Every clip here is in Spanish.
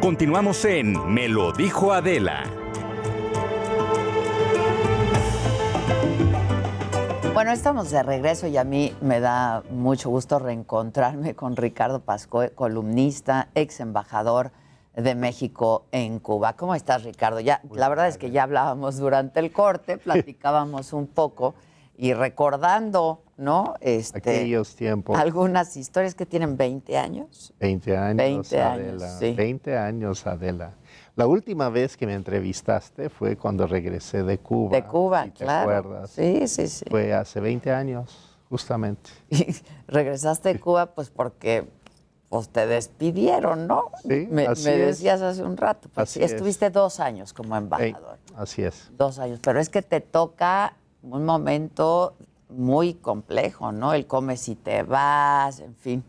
Continuamos en Me lo dijo Adela. Bueno, estamos de regreso y a mí me da mucho gusto reencontrarme con Ricardo Pascoe, columnista, ex embajador de México en Cuba. ¿Cómo estás, Ricardo? La verdad es que ya hablábamos durante el corte, platicábamos un poco y recordando, ¿no? Aquellos tiempos. Algunas historias que tienen 20 años. 20 años, 20 Adela. años, sí. 20 años, Adela. La última vez que me entrevistaste fue cuando regresé de Cuba. De Cuba, si te claro. acuerdas. Sí, sí, sí. Fue hace 20 años, justamente. Y regresaste de Cuba pues porque pues, te despidieron, ¿no? Sí, me así decías hace un rato. Pues, Así sí, estuviste 2 años como embajador. Así es. 2 años, pero es que te toca un momento muy complejo, ¿no? El come si te vas, en fin.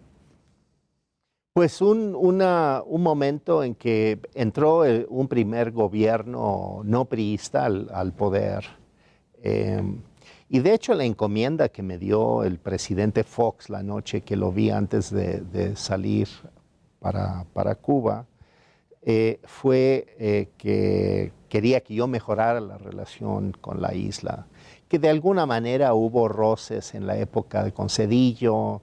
Pues un momento en que entró un primer gobierno no priista al poder. Y de hecho la encomienda que me dio el presidente Fox la noche que lo vi antes de salir para Cuba, fue que quería que yo mejorara la relación con la isla, que de alguna manera hubo roces en la época con Cedillo,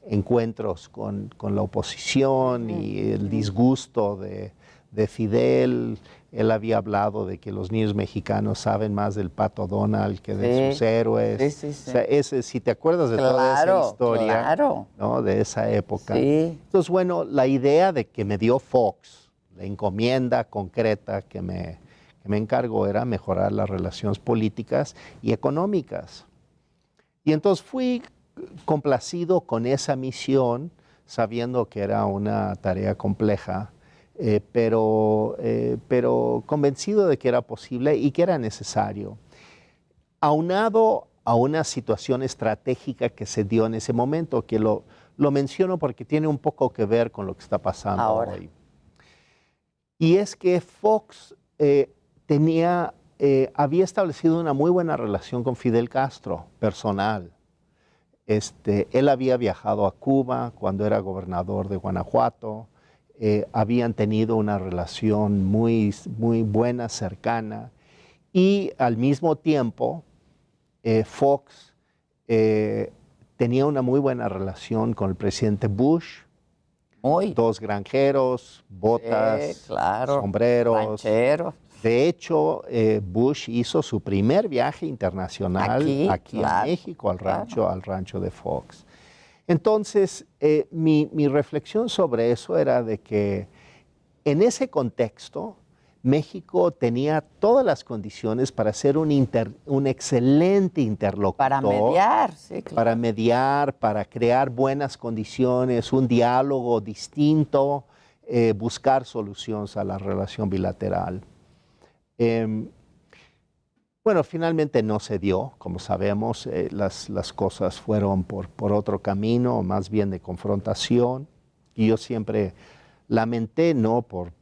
encuentros con la oposición y el disgusto de Fidel. Él había hablado de que los niños mexicanos saben más del Pato Donald que de sus héroes. Sí, sí, sí. O sea, si te acuerdas de toda esa historia, ¿no? De esa época. Sí. Entonces, bueno, la idea de que me dio Fox, la encomienda concreta que me encargó era mejorar las relaciones políticas y económicas. Y entonces fui complacido con esa misión, sabiendo que era una tarea compleja, pero convencido de que era posible y que era necesario. Aunado a una situación estratégica que se dio en ese momento, que lo menciono porque tiene un poco que ver con lo que está pasando ahora hoy. Y es que Fox había establecido una muy buena relación con Fidel Castro, personal. Él había viajado a Cuba cuando era gobernador de Guanajuato, habían tenido una relación muy, muy buena, cercana, y al mismo tiempo Fox tenía una muy buena relación con el presidente Bush. Dos granjeros, botas, sombreros. Rancheros. De hecho, Bush hizo su primer viaje internacional aquí a México, al rancho de Fox. Entonces, mi reflexión sobre eso era de que en ese contexto, México tenía todas las condiciones para ser un excelente interlocutor. Para mediar, sí, claro. Para mediar, para crear buenas condiciones, un diálogo distinto, buscar soluciones a la relación bilateral. Bueno, finalmente no se dio, como sabemos, las cosas fueron por otro camino, más bien de confrontación, y yo siempre lamenté, no por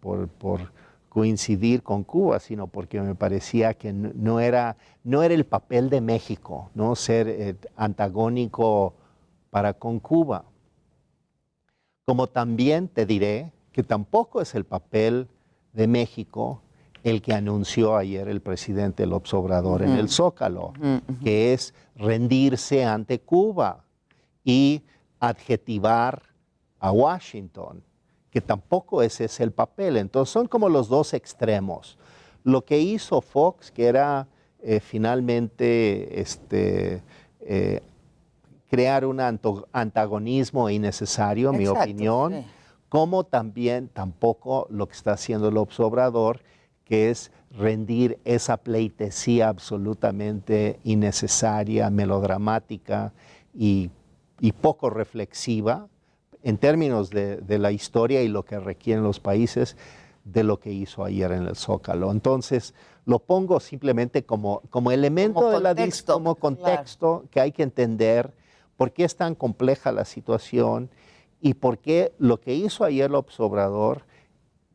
coincidir con Cuba, sino porque me parecía que no era el papel de México, ¿no? Ser antagónico para con Cuba. Como también te diré que tampoco es el papel de México el que anunció ayer el presidente López Obrador en el Zócalo, que es rendirse ante Cuba y adjetivar a Washington, que tampoco ese es el papel. Entonces son como los dos extremos. Lo que hizo Fox, que era finalmente crear un antagonismo innecesario, en mi opinión, como también tampoco lo que está haciendo López Obrador, que es rendir esa pleitesía absolutamente innecesaria, melodramática y poco reflexiva en términos de la historia y lo que requieren los países de lo que hizo ayer en el Zócalo. Entonces, lo pongo simplemente como elemento de la discusión, como contexto, que hay que entender por qué es tan compleja la situación y por qué lo que hizo ayer López Obrador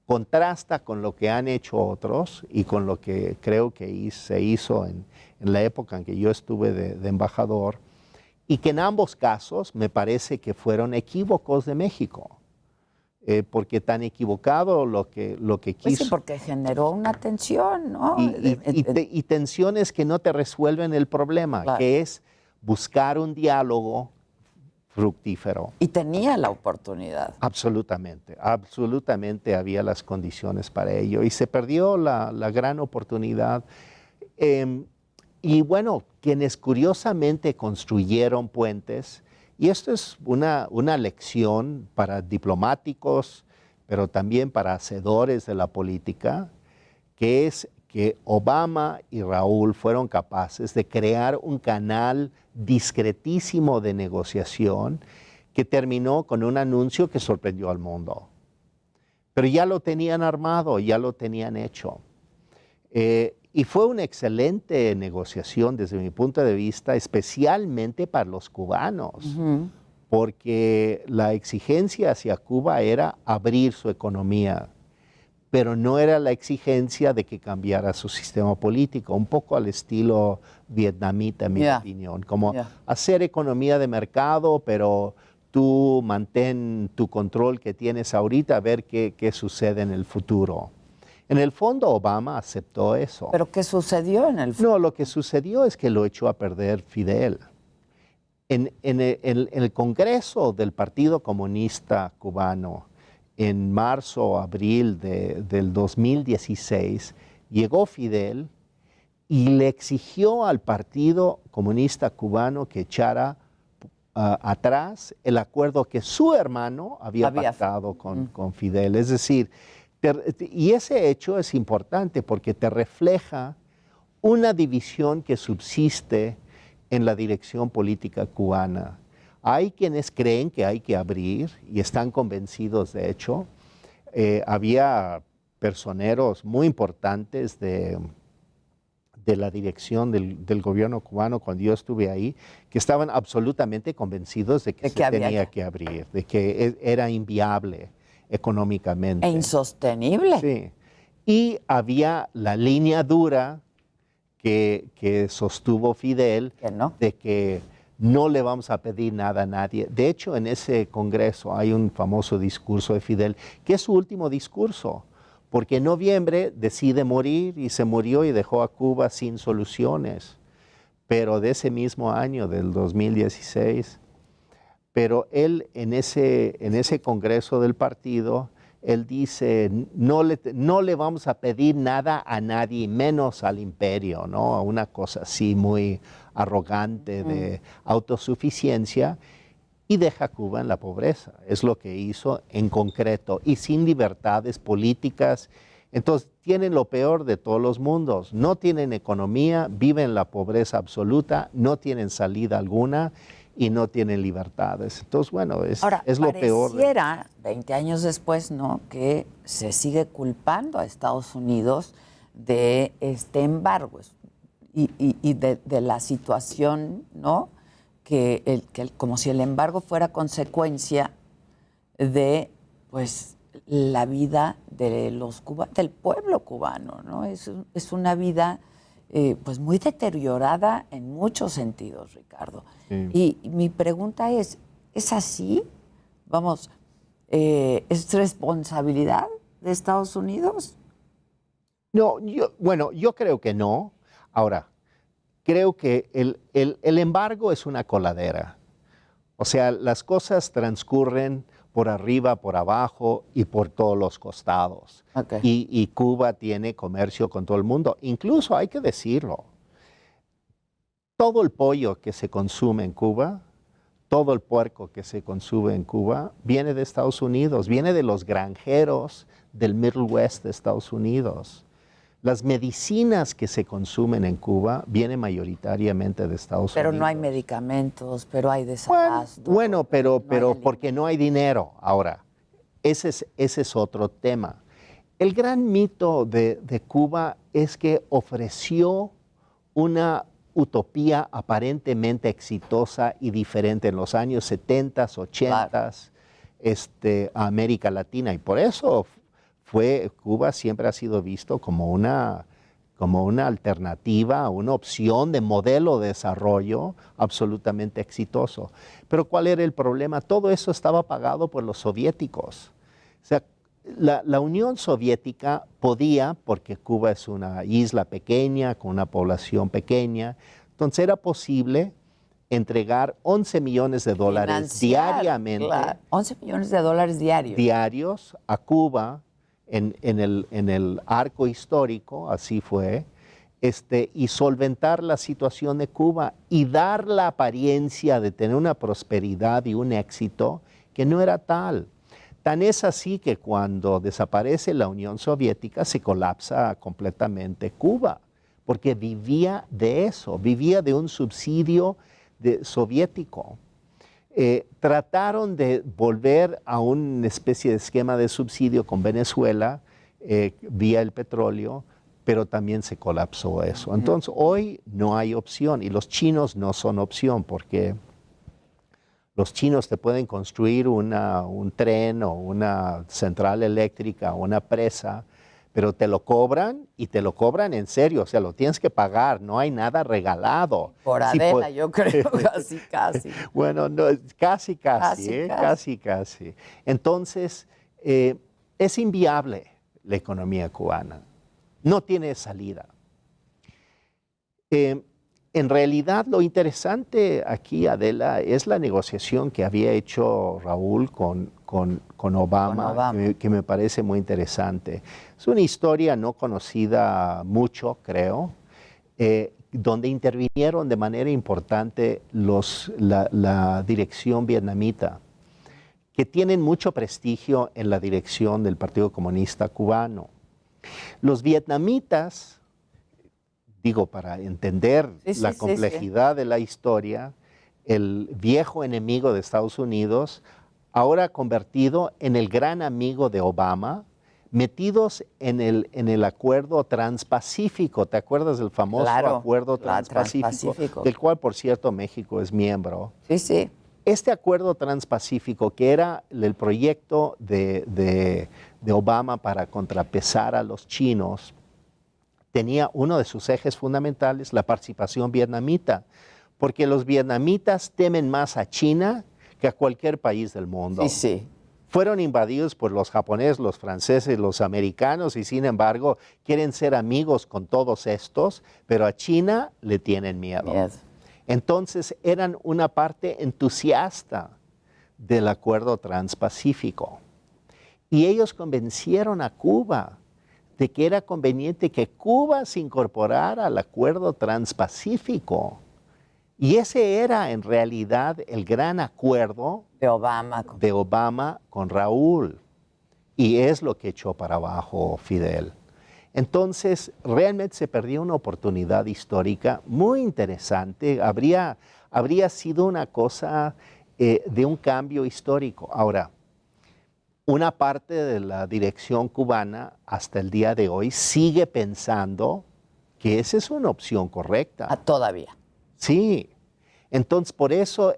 contrasta con lo que han hecho otros y con lo que creo que se hizo en la época en que yo estuve de embajador, y que en ambos casos me parece que fueron equívocos de México. porque tan equivocado lo que Pues quiso. sí, porque generó una tensión, ¿no? Y tensiones que no te resuelven el problema, Claro. que es buscar un diálogo fructífero. Y tenía la oportunidad. Absolutamente, absolutamente había las condiciones para ello y se perdió la gran oportunidad. Y bueno, quienes curiosamente construyeron puentes, y esto es una lección para diplomáticos, pero también para hacedores de la política, que es que Obama y Raúl fueron capaces de crear un canal discretísimo de negociación que terminó con un anuncio que sorprendió al mundo. Pero ya lo tenían armado, ya lo tenían hecho. Y fue una excelente negociación desde mi punto de vista, especialmente para los cubanos, porque la exigencia hacia Cuba era abrir su economía, pero no era la exigencia de que cambiara su sistema político, un poco al estilo vietnamita, en mi opinión, como hacer economía de mercado, pero tú mantén tu control que tienes ahorita, a ver qué sucede en el futuro. En el fondo, Obama aceptó eso. ¿Pero qué sucedió en el fondo? No, lo que sucedió es que lo echó a perder Fidel. En el Congreso del Partido Comunista Cubano, en marzo o abril del 2016, llegó Fidel y le exigió al Partido Comunista Cubano que echara atrás el acuerdo que su hermano había pactado con Fidel. Es decir, y ese hecho es importante porque te refleja una división que subsiste en la dirección política cubana. Hay quienes creen que hay que abrir y están convencidos, de hecho. Había personeros muy importantes de la dirección del gobierno cubano cuando yo estuve ahí, que estaban absolutamente convencidos de que se tenía que abrir, de que era inviable económicamente. E insostenible. Sí. Y había la línea dura que sostuvo Fidel, de que no le vamos a pedir nada a nadie. De hecho, en ese congreso hay un famoso discurso de Fidel, que es su último discurso, porque en noviembre decide morir y se murió y dejó a Cuba sin soluciones. Pero de ese mismo año, del 2016, pero él en ese congreso del partido, él dice, no le vamos a pedir nada a nadie, menos al imperio, ¿no? Una cosa así muy arrogante de autosuficiencia, y deja a Cuba en la pobreza. Es lo que hizo en concreto, y sin libertades políticas. Entonces tienen lo peor de todos los mundos. No tienen economía, viven en la pobreza absoluta, no tienen salida alguna y no tienen libertades. Entonces, bueno, es lo peor. Pareciera, 20 años después, ¿no?, que se sigue culpando a Estados Unidos de este embargo y de la situación, ¿no?, que como si el embargo fuera consecuencia de, pues, la vida de del pueblo cubano, ¿no? Es una vida pues muy deteriorada en muchos sentidos, Ricardo. Sí. Y mi pregunta ¿es así? Vamos, ¿es responsabilidad de Estados Unidos? No, yo creo que no. Ahora, creo que el embargo es una coladera. O sea, las cosas transcurren por arriba, por abajo y por todos los costados. Okay. Y Cuba tiene comercio con todo el mundo. Incluso, hay que decirlo, todo el pollo que se consume en Cuba, todo el puerco que se consume en Cuba, viene de Estados Unidos, viene de los granjeros del Middle West de Estados Unidos. Las medicinas que se consumen en Cuba vienen mayoritariamente de Estados Unidos. Pero no hay medicamentos, pero hay desabasto. Bueno, pero porque no hay dinero. Ahora, ese es otro tema. El gran mito de Cuba es que ofreció una utopía aparentemente exitosa y diferente en los años 70, 80, claro, a América Latina. Y por eso Cuba siempre ha sido visto como una alternativa, una opción de modelo de desarrollo absolutamente exitoso. Pero ¿cuál era el problema? Todo eso estaba pagado por los soviéticos. O sea, la Unión Soviética podía, porque Cuba es una isla pequeña, con una población pequeña, entonces era posible entregar 11 millones de dólares diariamente. Claro. 11 millones de dólares diarios. Diarios a Cuba en el arco histórico, así fue, y solventar la situación de Cuba y dar la apariencia de tener una prosperidad y un éxito que no era tal. Tan es así que cuando desaparece la Unión Soviética se colapsa completamente Cuba, porque vivía de eso, vivía de un subsidio soviético. Trataron de volver a una especie de esquema de subsidio con Venezuela vía el petróleo, pero también se colapsó eso. Entonces hoy no hay opción y los chinos no son opción porque los chinos te pueden construir un tren o una central eléctrica o una presa, pero te lo cobran y te lo cobran en serio, o sea, lo tienes que pagar, no hay nada regalado. Por Adela, yo creo, casi. Bueno, no, casi. Entonces, es inviable la economía cubana, no tiene salida. En realidad, lo interesante aquí, Adela, es la negociación que había hecho Raúl con Obama. Que me parece muy interesante. Es una historia no conocida mucho, creo, donde intervinieron de manera importante la dirección vietnamita, que tienen mucho prestigio en la dirección del Partido Comunista Cubano. Los vietnamitas, digo, para entender la complejidad de la historia, el viejo enemigo de Estados Unidos, ahora convertido en el gran amigo de Obama, metidos en el acuerdo transpacífico. ¿Te acuerdas del famoso acuerdo transpacífico? Del cual, por cierto, México es miembro. Sí. Este acuerdo transpacífico, que era el proyecto de Obama para contrapesar a los chinos, tenía uno de sus ejes fundamentales la participación vietnamita, porque los vietnamitas temen más a China que a cualquier país del mundo. Sí. Fueron invadidos por los japoneses, los franceses, los americanos y sin embargo quieren ser amigos con todos estos, pero a China le tienen miedo. Entonces eran una parte entusiasta del acuerdo transpacífico y ellos convencieron a Cuba de que era conveniente que Cuba se incorporara al acuerdo transpacífico. Y ese era en realidad el gran acuerdo de Obama con Raúl. Y es lo que echó para abajo Fidel. Entonces, realmente se perdió una oportunidad histórica muy interesante. Habría sido una cosa de un cambio histórico. Ahora, una parte de la dirección cubana hasta el día de hoy sigue pensando que esa es una opción correcta. Todavía. Sí. Entonces, por eso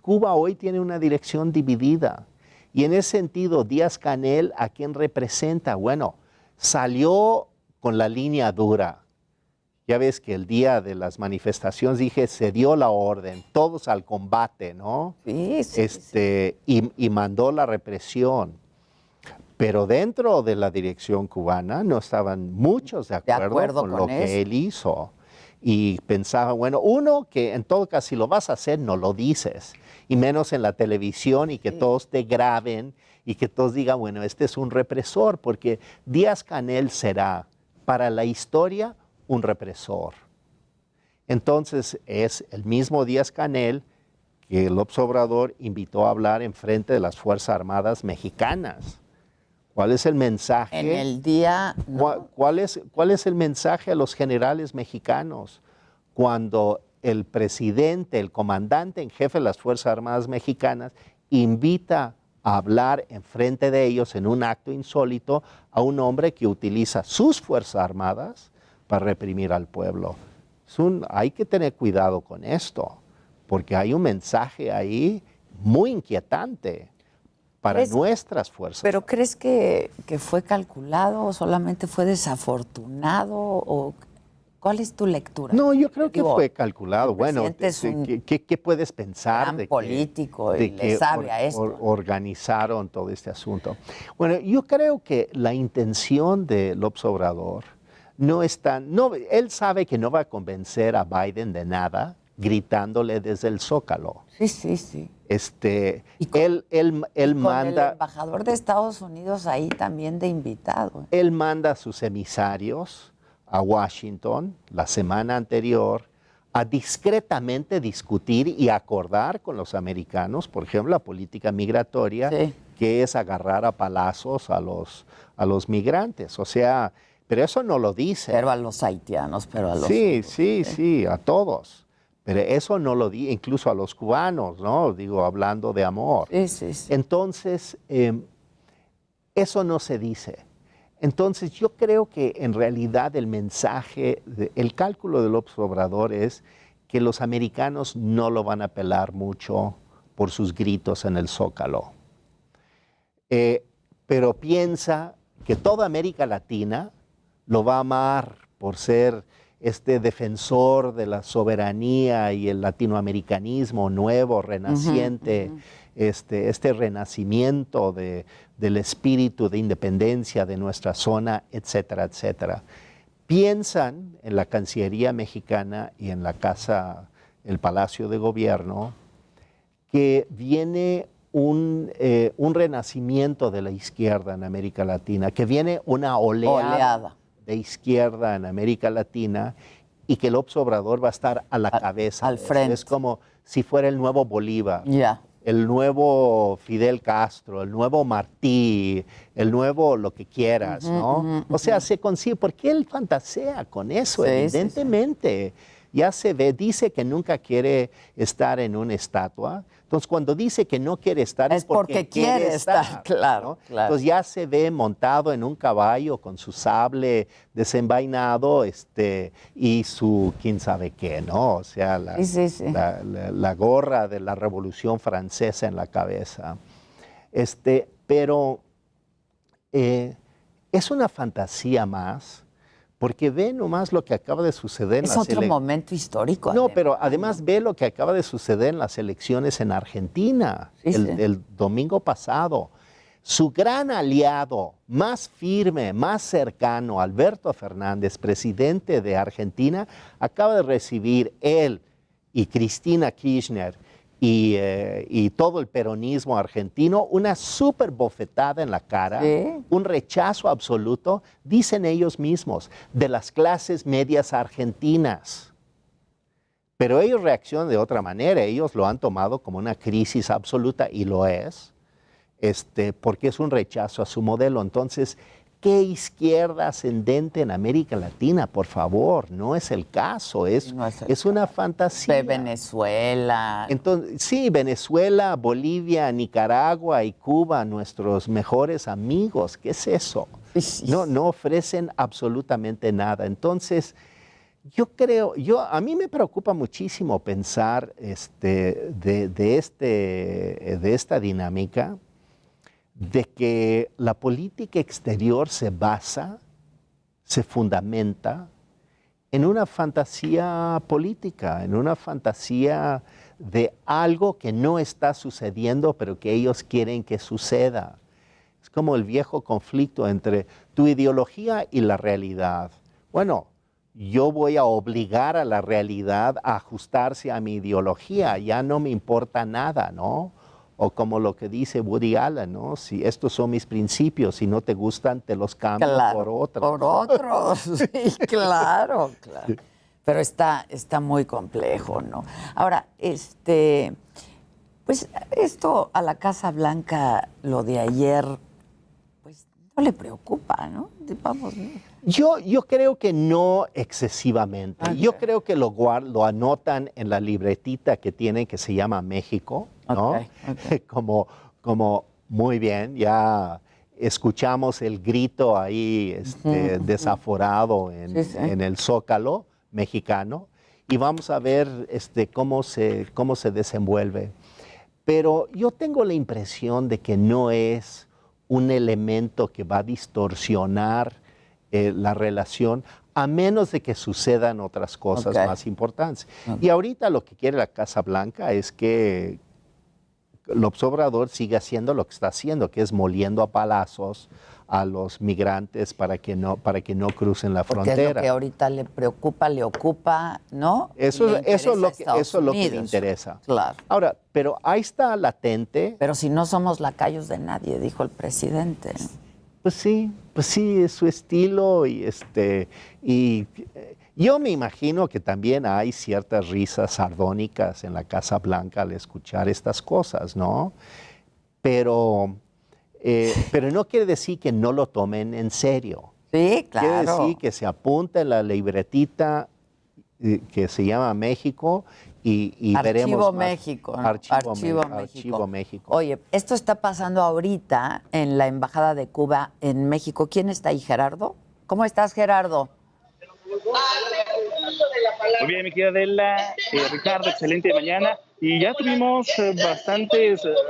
Cuba hoy tiene una dirección dividida. Y en ese sentido, Díaz-Canel, ¿a quién representa? Bueno, salió con la línea dura. Ya ves que el día de las manifestaciones dije, se dio la orden, todos al combate, ¿no? Sí. Y mandó la represión. Pero dentro de la dirección cubana no estaban muchos de acuerdo con lo que él hizo. Y pensaban, bueno, uno, que en todo caso, si lo vas a hacer, no lo dices. Y menos en la televisión y que todos te graben y que todos digan, bueno, este es un represor, porque Díaz-Canel será para la historia un represor. Entonces es el mismo Díaz-Canel que López Obrador invitó a hablar en frente de las Fuerzas Armadas mexicanas. ¿Cuál es el mensaje? En el día... No. ¿Cuál es el mensaje a los generales mexicanos cuando el presidente, el comandante en jefe de las Fuerzas Armadas mexicanas, invita a hablar en frente de ellos en un acto insólito a un hombre que utiliza sus Fuerzas Armadas para reprimir al pueblo? Hay que tener cuidado con esto, porque hay un mensaje ahí muy inquietante para nuestras fuerzas. ¿Pero crees que fue calculado o solamente fue desafortunado? ¿Cuál es tu lectura? No, yo creo que Digo, fue calculado. el Bueno, presidente es un ¿qué puedes pensar gran de político y de le que sabe a esto? organizaron todo este asunto? Bueno, yo creo que la intención de López Obrador no es tan... No, él sabe que no va a convencer a Biden de nada gritándole desde el Zócalo. Sí, sí, sí. Él Con el manda... embajador de Estados Unidos ahí también de invitado. Él manda a sus emisarios a Washington la semana anterior a discretamente discutir y acordar con los americanos, por ejemplo, la política migratoria, Sí. que es agarrar a palazos a los migrantes. O sea, pero eso no lo dice. Pero a los haitianos, pero a los... Sí, a todos. Pero eso no lo dice, incluso a los cubanos, ¿no? Digo, hablando de amor. Sí, sí, sí. Entonces, eso no se dice. Entonces, yo creo que en realidad el mensaje, el cálculo de López Obrador es que los americanos no lo van a apelar mucho por sus gritos en el Zócalo. Pero piensa que toda América Latina lo va a amar por ser este defensor de la soberanía y el latinoamericanismo nuevo, renaciente, este renacimiento del espíritu de independencia de nuestra zona, etcétera, etcétera. Piensan en la Cancillería mexicana y en la casa, el Palacio de Gobierno, que viene un renacimiento de la izquierda en América Latina, que viene una oleada de izquierda en América Latina y que López Obrador va a estar a la cabeza. Al frente. Es como si fuera el nuevo Bolívar, Ya. el nuevo Fidel Castro, el nuevo Martí, el nuevo lo que quieras, ¿no? O sea, se consigue, porque él fantasea con eso, Sí, evidentemente. Ya se ve, dice que nunca quiere estar en una estatua. Entonces, cuando dice que no quiere estar Es porque quiere estar, claro, ¿no? claro. Entonces ya se ve montado en un caballo con su sable desenvainado y su quién sabe qué, ¿no? O sea, la gorra de la Revolución Francesa en la cabeza. Pero es una fantasía más, porque ve nomás lo que acaba de suceder. Es otro momento histórico. No, pero además ve lo que acaba de suceder en las elecciones en Argentina el domingo pasado. Su gran aliado, más firme, más cercano, Alberto Fernández, presidente de Argentina, acaba de recibir él y Cristina Kirchner y todo el peronismo argentino una súper bofetada en la cara, un rechazo absoluto, dicen ellos mismos, de las clases medias argentinas. Pero ellos reaccionan de otra manera, ellos lo han tomado como una crisis absoluta y lo es, porque es un rechazo a su modelo. Entonces, ¿qué izquierda ascendente en América Latina? Por favor, no es el caso, es una fantasía. De Venezuela. Entonces, sí, Venezuela, Bolivia, Nicaragua y Cuba, nuestros mejores amigos. ¿Qué es eso? No ofrecen absolutamente nada. Entonces, yo creo, a mí me preocupa muchísimo pensar de esta dinámica, de que la política exterior se fundamenta en una fantasía política, en una fantasía de algo que no está sucediendo, pero que ellos quieren que suceda. Es como el viejo conflicto entre tu ideología y la realidad. Bueno, yo voy a obligar a la realidad a ajustarse a mi ideología, ya no me importa nada, ¿no? O como lo que dice Woody Allen, ¿no? Si estos son mis principios, si no te gustan, te los cambio por otros. Por otros, sí, claro. Pero está muy complejo, ¿no? Ahora, pues esto a la Casa Blanca, lo de ayer, pues no le preocupa, ¿no? Vamos, ¿no? Yo creo que no excesivamente. Okay. Yo creo que lo anotan en la libretita que tienen que se llama México, ¿no? Okay. Como muy bien, ya escuchamos el grito ahí desaforado en el Zócalo mexicano y vamos a ver cómo se desenvuelve. Pero yo tengo la impresión de que no es un elemento que va a distorsionar la relación, a menos de que sucedan otras cosas más importantes. Y ahorita lo que quiere la Casa Blanca es que López Obrador siga haciendo lo que está haciendo, que es moliendo a palazos a los migrantes para que no crucen la frontera. Porque es lo que ahorita le preocupa, le ocupa, ¿no? Eso es lo que le interesa. Claro. Ahora, pero ahí está latente. Pero si no somos lacayos de nadie, dijo el presidente. Pues sí, es su estilo y yo me imagino que también hay ciertas risas sardónicas en la Casa Blanca al escuchar estas cosas, ¿no? Pero no quiere decir que no lo tomen en serio. Sí, claro. Quiere decir que se apunta en la libretita que se llama México y veremos más. Archivo México. Oye, esto está pasando ahorita en la Embajada de Cuba en México. ¿Quién está ahí, Gerardo? ¿Cómo estás, Gerardo? Muy bien, mi querida Adela, Ricardo, excelente mañana. Y ya tuvimos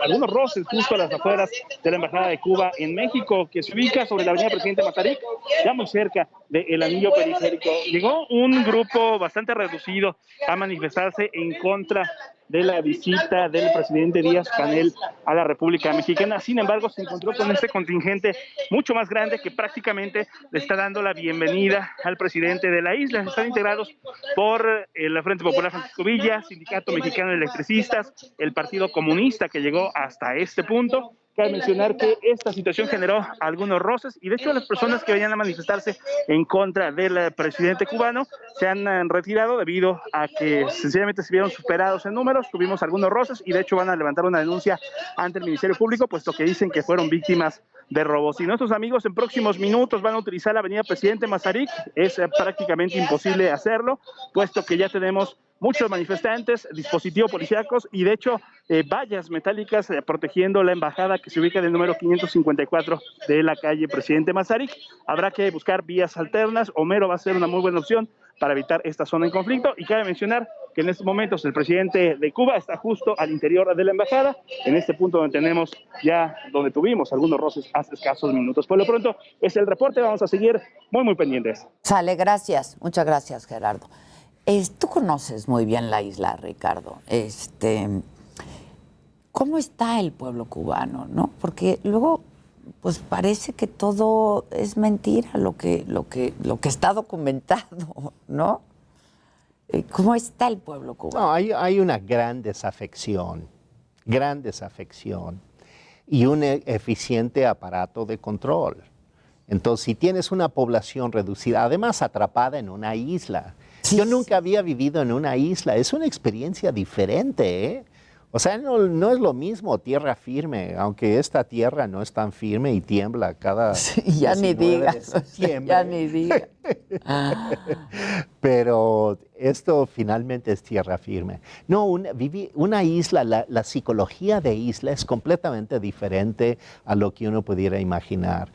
algunos roces justo a las afueras de la Embajada de Cuba en México, que se ubica sobre la avenida Presidente Mazarik, ya muy cerca del anillo periférico. Llegó un grupo bastante reducido a manifestarse en contra de la visita del presidente Díaz-Canel a la República Mexicana. Sin embargo, se encontró con este contingente mucho más grande que prácticamente le está dando la bienvenida al presidente de la isla. Están integrados por la Frente Popular Francisco Villa, Sindicato Mexicano de Electricistas, el Partido Comunista, que llegó hasta este punto. Cabe mencionar que esta situación generó algunos roces y de hecho las personas que venían a manifestarse en contra del presidente cubano se han retirado debido a que sencillamente se vieron superados en números. Tuvimos algunos roces y de hecho van a levantar una denuncia ante el Ministerio Público, puesto que dicen que fueron víctimas de robos. Y nuestros amigos en próximos minutos van a utilizar la avenida Presidente Mazarik. Es prácticamente imposible hacerlo, puesto que ya tenemos muchos manifestantes, dispositivos policíacos y de hecho vallas metálicas protegiendo la embajada que se ubica en el número 554 de la calle Presidente Mazarik. Habrá que buscar vías alternas. Homero va a ser una muy buena opción para evitar esta zona en conflicto y cabe mencionar que en estos momentos el presidente de Cuba está justo al interior de la embajada, en este punto donde tuvimos algunos roces hace escasos minutos. Por lo pronto es el reporte, vamos a seguir muy pendientes. Sale, gracias, muchas gracias, Gerardo. Tú conoces muy bien la isla, Ricardo. ¿Cómo está el pueblo cubano, no? Porque luego, pues parece que todo es mentira, lo que está documentado, ¿no? ¿Cómo está el pueblo cubano? No, hay una gran desafección y un eficiente aparato de control. Entonces, si tienes una población reducida, además atrapada en una isla. Sí, yo nunca había vivido en una isla, es una experiencia diferente, ¿eh? O sea, no es lo mismo tierra firme, aunque esta tierra no es tan firme y tiembla cada ya ni digas, ya ni digas. Pero esto finalmente es tierra firme. No, una isla, la psicología de isla es completamente diferente a lo que uno pudiera imaginar.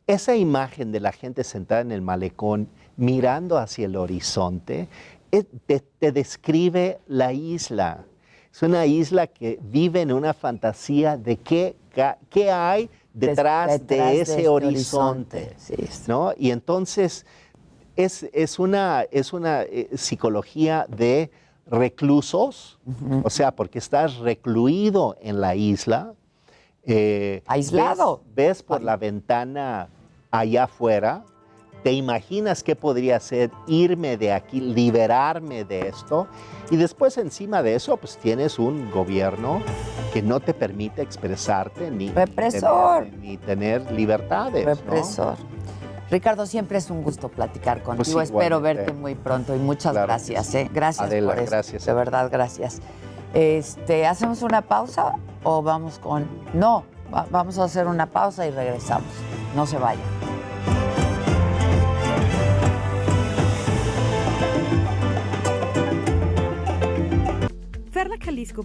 Esa imagen de la gente sentada en el malecón mirando hacia el horizonte te describe la isla. Es una isla que vive en una fantasía de qué hay detrás de ese horizonte, sí, ¿no? Y entonces es una psicología de reclusos, o sea, porque estás recluido en la isla. Aislado. Ves por la ventana allá afuera, te imaginas qué podría ser irme de aquí, liberarme de esto, y después encima de eso, pues tienes un gobierno que no te permite expresarte ni tener libertades. Represor. ¿No? Ricardo, siempre es un gusto platicar contigo. Pues espero verte muy pronto y muchas gracias. Gracias, Adela, por eso. Gracias. De verdad, gracias. ¿Hacemos una pausa o vamos con...? No, vamos a hacer una pausa y regresamos. No se vayan. Ferla Jalisco